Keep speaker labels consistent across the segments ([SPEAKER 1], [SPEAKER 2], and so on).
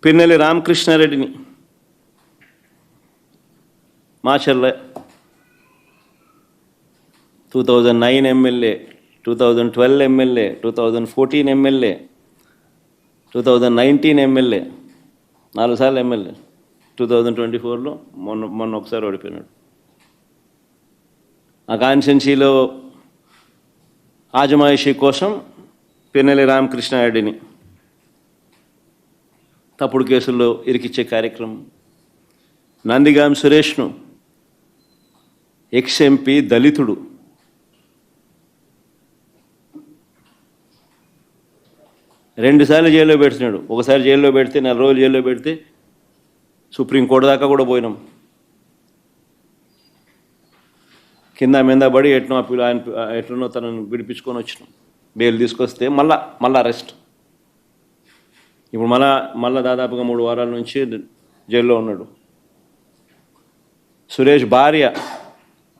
[SPEAKER 1] పిన్నెల్లి రామకృష్ణారెడ్డిని Macharla 2009 MLA, 2012 MLA, 2014 MLA, 2019 MLA, 4 సార్లు MLA. 2024లో మొన్న ఒకసారి ఓడిపోయినాడు. ఆ కాన్స్టిట్యున్సీలో ఆజమాయిషీ కోసం పిన్నెల్లి రామకృష్ణారెడ్డిని తప్పుడు కేసుల్లో ఇరికిచ్చే కార్యక్రమం. నందిగాం సురేష్ను ఎక్స్-ఎంపీ దళితుడు రెండుసార్లు జైల్లో పెడుతున్నాడు. ఒకసారి జైల్లో పెడితే 4 రోజులు జైల్లో పెడితే సుప్రీంకోర్టు దాకా కూడా పోయినాం. కింద మీద పడి ఎట్లనో తనను విడిపించుకొని వచ్చినాం. బెయిల్ తీసుకొస్తే మళ్ళా అరెస్ట్. ఇప్పుడు మళ్ళా దాదాపుగా 3 వారాల నుంచి జైల్లో ఉన్నాడు. సురేష్ భార్య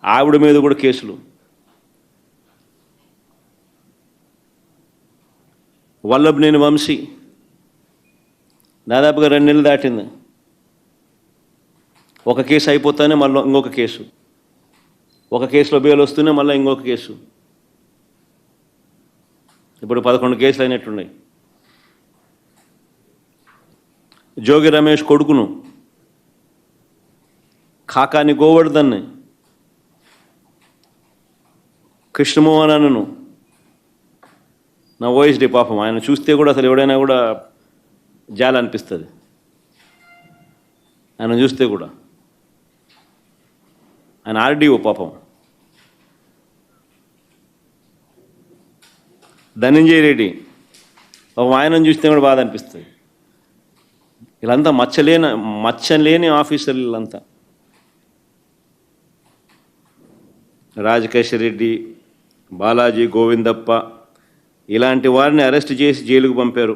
[SPEAKER 1] ఆవిడ మీద కూడా కేసులు. వల్లభనేని వంశీ దాదాపుగా 2 నెలలు దాటింది. ఒక కేసు అయిపోతానే మళ్ళీ ఇంకొక కేసు, ఒక కేసులో బెయిల్ వస్తూనే మళ్ళీ ఇంకొక కేసు. ఇప్పుడు 11 కేసులు అయినట్టున్నాయి. జోగి రమేష్ కొడుకును కాకాని గోవర్ధన్ని, కృష్ణమోహన్ అన్నను, నా ఓఎస్డి పాపం ఆయన చూస్తే కూడా అసలు ఎవడైనా కూడా జాలి అనిపిస్తుంది. ఆయన చూస్తే కూడా ఆయన ఆర్డీఓ పాపం. ధనంజయ రెడ్డి పాపం ఆయనను చూస్తే కూడా బాధ అనిపిస్తుంది. వీళ్ళంతా మచ్చలేని ఆఫీసర్లు వీళ్ళంతా. రాజకేశ్వర రెడ్డి, బాలాజీ, గోవిందప్ప ఇలాంటి వారిని అరెస్ట్ చేసి జైలుకు పంపారు.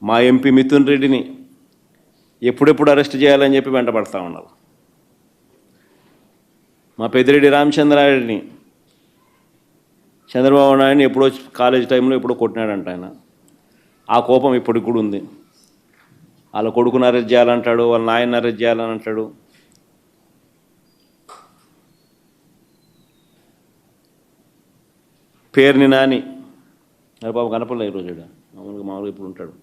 [SPEAKER 1] మా ఎంపీ మిథున్ రెడ్డిని ఎప్పుడెప్పుడు అరెస్ట్ చేయాలని చెప్పి వెంటపడతా ఉన్నారు. మా పెద్దిరెడ్డి రామచంద్రారెడ్డిని చంద్రబాబు నాయుడిని ఎప్పుడో కాలేజ్ టైంలో ఎప్పుడో కొట్టినాడంట ఆయన. ఆ కోపం ఇప్పటికి కూడా ఉంది. వాళ్ళ కొడుకుని అరెస్ట్ చేయాలంటాడు, వాళ్ళ నాయన్ని అరెస్ట్ చేయాలని అంటాడు. పేరుని నాని పాపం కనపడలే ఈరోజు. మామూలుగా ఇప్పుడు ఉంటాడు.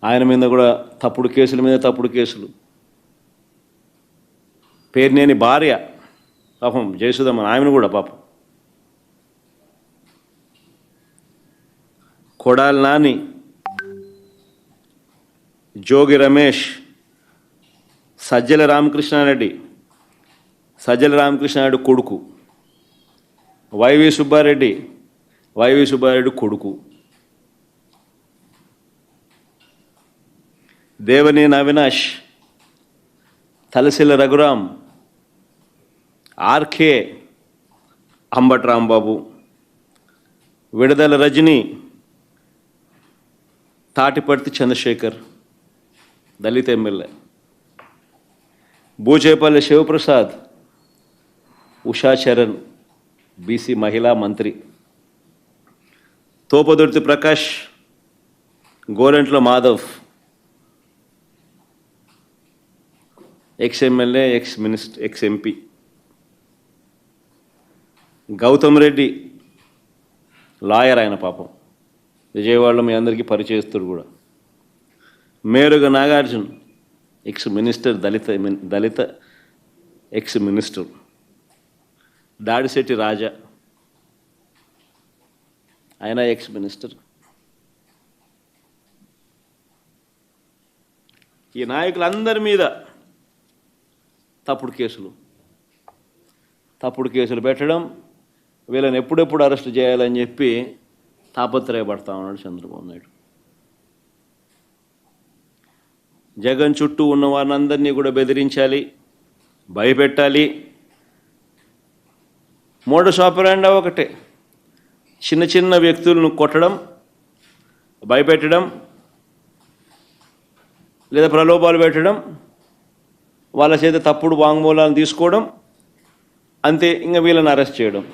[SPEAKER 1] ఆయన మీద కూడా తప్పుడు కేసుల మీద తప్పుడు కేసులు. పేరునేని భార్య పాపం జయసుధమ్మ, ఆమెను కూడా పాపం. కొడాలి నాని, జోగి రమేష్, సజ్జల రామకృష్ణారెడ్డి కొడుకు, వైవి సుబ్బారెడ్డి కొడుకు, దేవనేని అవినాష్, తలసిల్ల రఘురాం, ఆర్కే అంబటి రాంబాబు, విడుదల రజని, తాటిపర్తి చంద్రశేఖర్ దళిత ఎమ్మెల్యే, బూచేపల్లి శివప్రసాద్, ఉషా చరణ్ బీసీ మహిళా మంత్రి, Topudurthi Prakash, Gorantla Madhav ex MLA, ex MP, Gautam Reddy lawyer, ఆయన పాపం విజయవాడలో మీ అందరికీ పరిచయస్తుడు కూడా. మేరుగ నాగార్జున్ ఎక్స్-మినిస్టర్, దళిత ఎక్స్-మినిస్టర్. దాడిశెట్టి రాజా ఆయన ఎక్స్-మినిస్టర్. ఈ నాయకులందరి మీద తప్పుడు కేసులు పెట్టడం, వీళ్ళని ఎప్పుడెప్పుడు అరెస్ట్ చేయాలని చెప్పి తాపత్రయపడతా ఉన్నాడు చంద్రబాబు నాయుడు. జగన్ చుట్టూ ఉన్న వారినందరినీ కూడా బెదిరించాలి, భయపెట్టాలి. మోడస్ ఆపరాండా ఒకటే, చిన్న వ్యక్తులను కొట్టడం, భయపెట్టడం, లేదా ప్రలోభాలు పెట్టడం, వాళ్ళ చేత తప్పుడు వాంగ్మూలాలను తీసుకోవడం, అంతే. ఇంకా వీళ్ళని అరెస్ట్ చేయడం.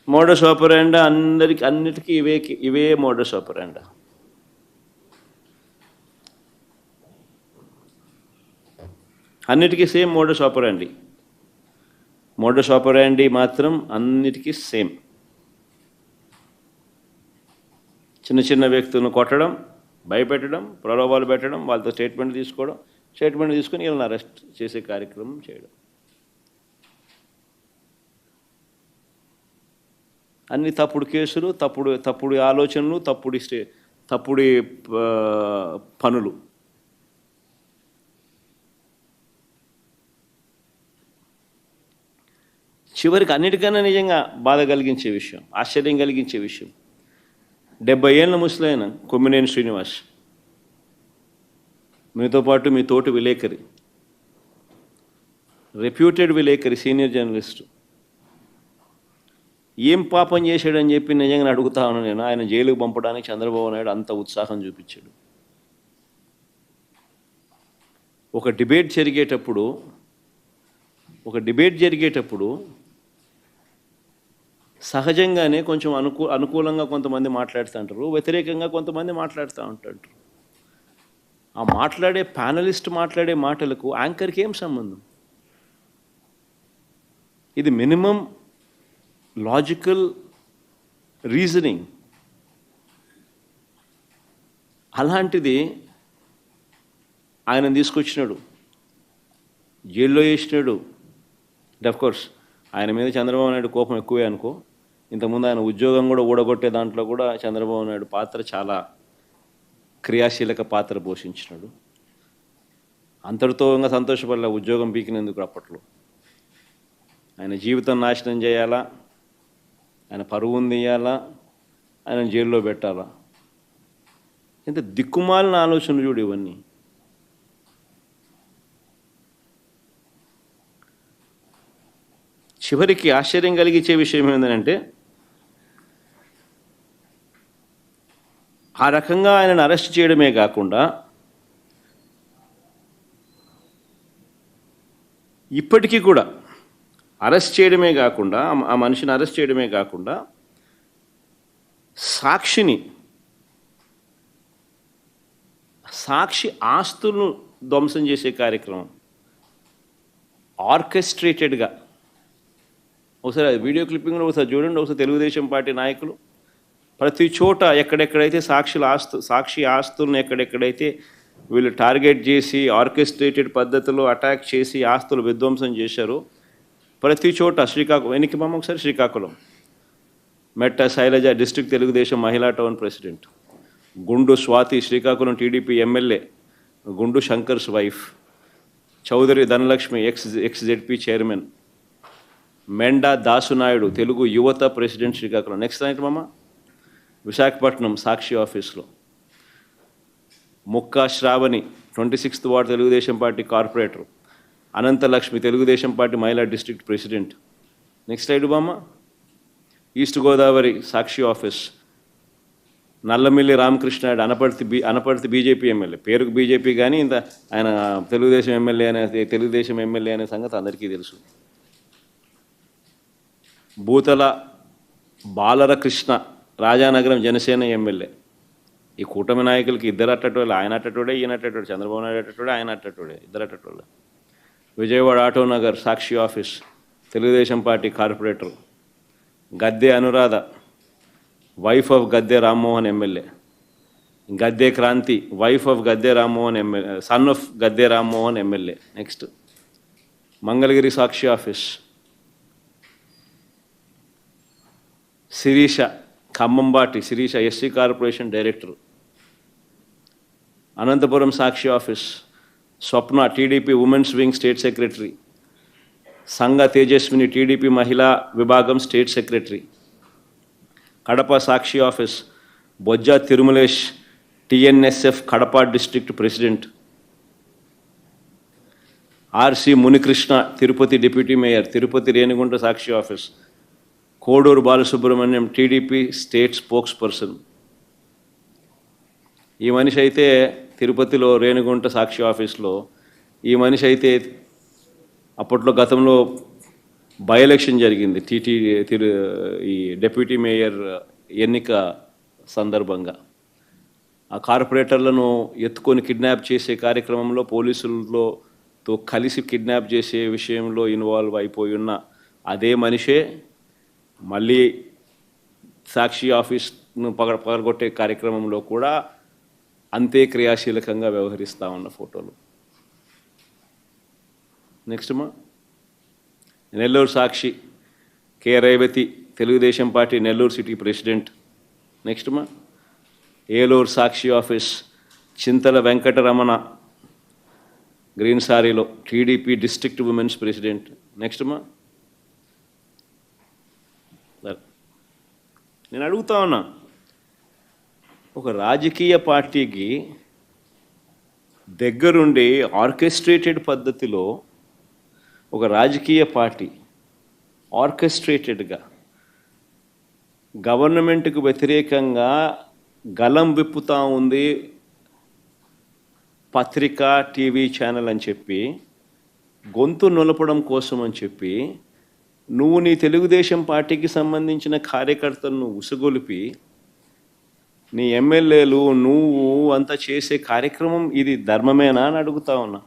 [SPEAKER 1] మోడస్ ఆపరాండా అన్నిటికీ ఇవే మోడస్ ఆపరాండా. అన్నిటికీ సేమ్ మోడస్ ఆపరాండి మాత్రం అన్నిటికీ సేమ్. చిన్న చిన్న వ్యక్తులను కొట్టడం, భయపెట్టడం, ప్రలోభాలు పెట్టడం, వాళ్ళతో స్టేట్మెంట్ తీసుకొని వీళ్ళని అరెస్ట్ చేసే కార్యక్రమం చేయడం. అన్ని తప్పుడు కేసులు, తప్పుడు ఆలోచనలు, తప్పుడు పనులు. చివరికి అన్నిటికన్నా నిజంగా బాధ కలిగించే విషయం, ఆశ్చర్యం కలిగించే విషయం, 70 ఏళ్ళ ముసలైన కొమ్మినేని శ్రీనివాస్, మీతో పాటు మీ తోటి విలేకరి, రెప్యూటెడ్ విలేకరి, సీనియర్ జర్నలిస్టు, ఏం పాపం చేశాడని చెప్పి నిజంగా అడుగుతా ఉన్నాను నేను. ఆయన జైలుకు పంపడానికి చంద్రబాబు నాయుడు అంత ఉత్సాహం చూపించాడు. ఒక డిబేట్ జరిగేటప్పుడు సహజంగానే కొంచెం అనుకూలంగా కొంతమంది మాట్లాడుతూ ఉంటారు, వ్యతిరేకంగా కొంతమంది మాట్లాడుతూ ఉంటారు. ఆ ప్యానలిస్ట్ మాట్లాడే మాటలకు యాంకర్కి ఏం సంబంధం? ఇది మినిమం లాజికల్ రీజనింగ్. అలాంటిది ఆయన తీసుకొచ్చినాడు, జైల్లో వేసినాడు. కోర్స్ ఆయన మీద చంద్రబాబు నాయుడు కోపం ఎక్కువే అనుకో. ఇంతకుముందు ఆయన ఉద్యోగం కూడా ఊడగొట్టే దాంట్లో కూడా చంద్రబాబు నాయుడు పాత్ర చాలా క్రియాశీలక పాత్ర పోషించినాడు. అంతటితో ఇంకా సంతోషపడలే ఉద్యోగం పీకినందుకు. అప్పట్లో ఆయన జీవితం నాశనం చేయాలా, ఆయన పరువును తీయాలా, ఆయన జైల్లో పెట్టాలా? ఇంత దిక్కుమాలిన ఆలోచనలు చూడు ఇవన్నీ. చివరికి ఆశ్చర్యం కలిగించే విషయం ఏంటంటే, ఆ రకంగా ఆయనను అరెస్ట్ చేయడమే కాకుండా ఇప్పటికీ కూడా ఆ మనిషిని అరెస్ట్ చేయడమే కాకుండా సాక్షి ఆస్తులను ధ్వంసం చేసే కార్యక్రమం ఆర్కెస్ట్రేటెడ్గా. ఒకసారి వీడియో క్లిప్పింగ్లో ఒకసారి చూడండి. ఒకసారి తెలుగుదేశం పార్టీ నాయకులు ప్రతి చోట ఎక్కడెక్కడైతే సాక్షి ఆస్తులను ఎక్కడెక్కడైతే వీళ్ళు టార్గెట్ చేసి ఆర్కెస్ట్రేటెడ్ పద్ధతిలో అటాక్ చేసి ఆస్తులు విధ్వంసం చేశారో ప్రతి చోట శ్రీకాకుళం మెట్ట శైలజ డిస్ట్రిక్ట్ తెలుగుదేశం మహిళా టౌన్ ప్రెసిడెంట్, గుండు Swathi Srikakulam TDP MLA, Gundu Shankar's wife, Chowdary Dhanalakshmi ex ZP chairman, Menda Dasunaidu Telugu Yuvatha president Srikakulam. Next night Visakhapatnam Sakshi ఆఫీస్లో Mukka Sravani 26th ward Telugudesam party corporator, Ananthalakshmi Telugudesam party మహిళా district president. Next slide east Godavari Sakshi office Nallamilli Ramakrishnayudu Anaparthi BJP MLA, పేరుకు బీజేపీ కానీ ఆయన తెలుగుదేశం ఎమ్మెల్యే అనే సంగతి అందరికీ తెలుసు. భూతల బాలరకృష్ణ రాజానగరం జనసేన ఎమ్మెల్యే. ఈ కూటమి నాయకులకి ఇద్దరు అట్టటోళ్ళు, ఆయన అట్టటోడే, ఈయన అట్టటోడే, చంద్రబాబు నాయుడు అట్టటోడే, ఆయన అట్టటోడే, ఇద్దరు అట్టటోళ్ళు. Vijayawada Autonagar Sakshi office Telugudesam party corporator Gadde Anuradha, wife of Gadde Rammohan MLA. Gadde Kranthi, wife of Gadde Rammohan MLA, son of Gadde Rammohan MLA. Next Mangalagiri Sakshi office Sirisha, Khammambati Sirisha SC corporation director. Anantapur Sakshi office Swapna TDP women's wing state secretary, Sanga Tejaswini TDP మహిళా విభాగం state secretary. Kadapa Sakshi office Bojja Tirumalesh TNSF Kadapa district president. R C Munikrishna Tirupati deputy mayor, Tirupati Renigunta Sakshi office. Koduru Balasubrahmanyam TDP state spokesperson. ఈ మనిషి అయితే తిరుపతిలో రేణిగుంట సాక్షి ఆఫీస్లో ఈ మనిషి అయితే అప్పట్లో గతంలో బై ఎలక్షన్ జరిగింది ఈ డిప్యూటీ మేయర్ ఎన్నిక సందర్భంగా. ఆ కార్పొరేటర్లను ఎత్తుకొని కిడ్నాప్ చేసే కార్యక్రమంలో పోలీసుల్లో తో కలిసి కిడ్నాప్ చేసే విషయంలో ఇన్వాల్వ్ అయిపోయి ఉన్న అదే మనిషే మళ్ళీ సాక్షి ఆఫీస్ను పగలగొట్టే కార్యక్రమంలో కూడా అంతే క్రియాశీలకంగా వ్యవహరిస్తూ ఉన్న ఫోటోలు. నెక్స్ట్ మా Nellore Sakshi K Revathi Telugudesam party Nellore city president. Next మా ఏలూరు సాక్షి ఆఫీస్ చింతల వెంకటరమణ గ్రీన్ సారీలో TDP district women's president. Next మా నేను అడుగుతా ఉన్నా, ఒక రాజకీయ పార్టీకి దగ్గరుండి ఆర్కెస్ట్రేటెడ్ పద్ధతిలో ఒక రాజకీయ పార్టీ ఆర్కెస్ట్రేటెడ్గా గవర్నమెంట్కు వ్యతిరేకంగా గలం విప్పుతూ ఉంది పత్రిక టీవీ ఛానల్ అని చెప్పి, గొంతు నులపడం కోసం అని చెప్పి నువ్వు నీ తెలుగుదేశం పార్టీకి సంబంధించిన కార్యకర్తలను ఉసుగొలిపి నీ ఎమ్మెల్యేలు నువ్వు అంతా చేసే కార్యక్రమం ఇది ధర్మమేనా అని అడుగుతా ఉన్నా.